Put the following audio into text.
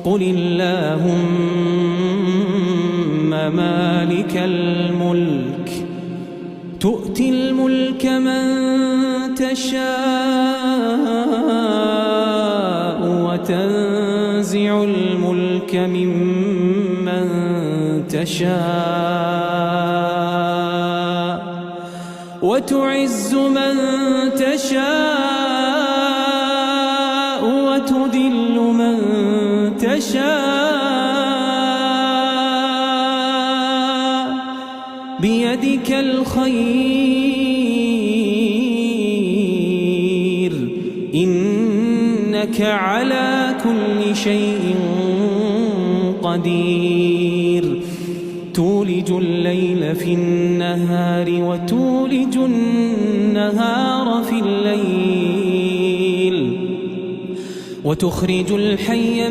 قل اللهم مالك الملك تؤتي الملك من تشاء وتنزع الملك ممن تشاء وتعز من تشاء وتذل من تشاء بيدك الخير إنك على كل شيء قدير تولج الليل في النهار وتولج النهار في الليل وتخرج الحي